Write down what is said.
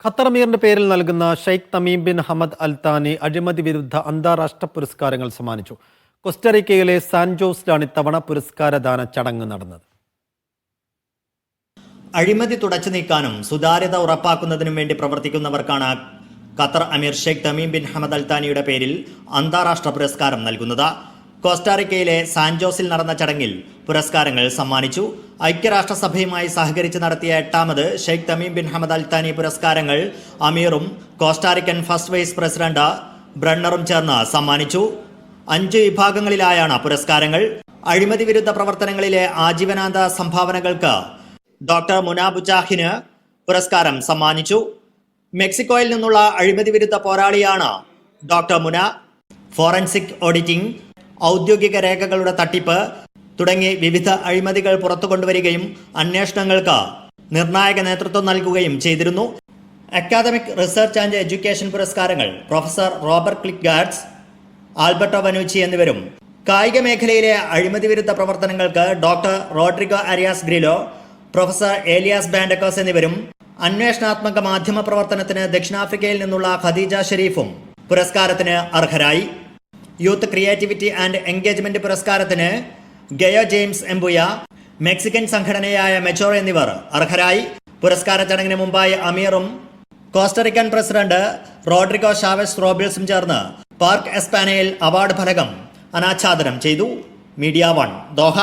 Qatar അമീറിന്റെ പേരിൽ നൽകുന്ന Sheikh Tamim bin Hamad Al താനി അഴിമതി വിരുദ്ധ അന്താരാഷ്ട്ര പുരസ്കാരങ്ങൾ സമ്മാനിച്ചു. കോസ്റ്ററിക്കയിലെ സാൻ ജോസിലാണ് ഇത്തവണ പുരസ്കാരദാന ചടങ്ങ് നടന്നത്. അഴിമതി തുടച്ചു നീക്കാനും സുതാര്യത ഉറപ്പാക്കുന്നതിനും വേണ്ടി പ്രവർത്തിക്കുന്നവർക്കാണ് ഖത്തർ അമീർ Sheikh Tamim bin Hamad Al താനിയുടെ പേരിൽ അന്താരാഷ്ട്ര പുരസ്കാരം നൽകുന്നത്. കോസ്റ്റാറിക്കയിലെ സാൻ ജോസിൽ നടന്ന ചടങ്ങിൽ പുരസ്കാരങ്ങൾ സമ്മാനിച്ചു. ഐക്യരാഷ്ട്രസഭയുമായി സഹകരിച്ച് നടത്തിയ 8ാമത് Sheikh Tamim bin Hamad Al താനി പുരസ്കാരങ്ങൾ അമീറും കോസ്റ്റാറിക്കൻ ഫസ്റ്റ് വൈസ് പ്രസിഡന്റ് ബ്രണ്ണറും ചേർന്ന് സമ്മാനിച്ചു. 5 വിഭാഗങ്ങളിലായാണ് പുരസ്കാരങ്ങൾ. അഴിമതി വിരുദ്ധ പ്രവർത്തനങ്ങളിലെ ആജീവനാന്ത സംഭാവനകൾക്ക് ഡോക്ടർ മുന ബുജാഹിന് പുരസ്കാരം സമ്മാനിച്ചു. മെക്സിക്കോയിൽ നിന്നുള്ള അഴിമതി വിരുദ്ധ പോരാളിയാണ് ഡോക്ടർ മുന. ഫോറൻസിക് ഓഡിറ്റിംഗ്, ഔദ്യോഗിക രേഖകളുടെ തട്ടിപ്പ് തുടങ്ങി വിവിധ അഴിമതികൾ പുറത്തു കൊണ്ടുവരികയും അന്വേഷണങ്ങൾക്ക് നിർണായക നേതൃത്വം നൽകുകയും ചെയ്തിരുന്നു. അക്കാദമിക് റിസർച്ച് ആൻഡ് എഡ്യൂക്കേഷൻ പുരസ്കാരങ്ങൾ professor Robert Klitgaard, Alberto Vannucci എന്നിവരും, കായിക മേഖലയിലെ അഴിമതി വിരുദ്ധ പ്രവർത്തനങ്ങൾക്ക് doctor Rodrigo Arias Grillo, professor Elias Bandakos എന്നിവരും, അന്വേഷണാത്മക മാധ്യമ പ്രവർത്തനത്തിന് ദക്ഷിണാഫ്രിക്കയിൽ നിന്നുള്ള ഖദീജ ഷെരീഫും പുരസ്കാരത്തിന് അർഹരായി. യൂത്ത് ക്രിയേറ്റിവിറ്റി ആൻഡ് എൻഗേജ്മെന്റ് പുരസ്കാരത്തിന് ഗയോ ജെയിംസ് എംബുയ, മെക്സിക്കൻ സംഘടനയായ മെച്ചോർ എന്നിവർ അർഹരായി. പുരസ്കാര ചടങ്ങിന് മുമ്പായി അമീറും കോസ്റ്ററിക്കൻ പ്രസിഡന്റ് റോഡ്രിഗോ ഷാവസ് റോബിൾസും ചേർന്ന് പാർക്ക് എസ്പാനയിൽ അവാർഡ് ഫലകം അനാച്ഛാദനം ചെയ്തു. Media 1 Doha.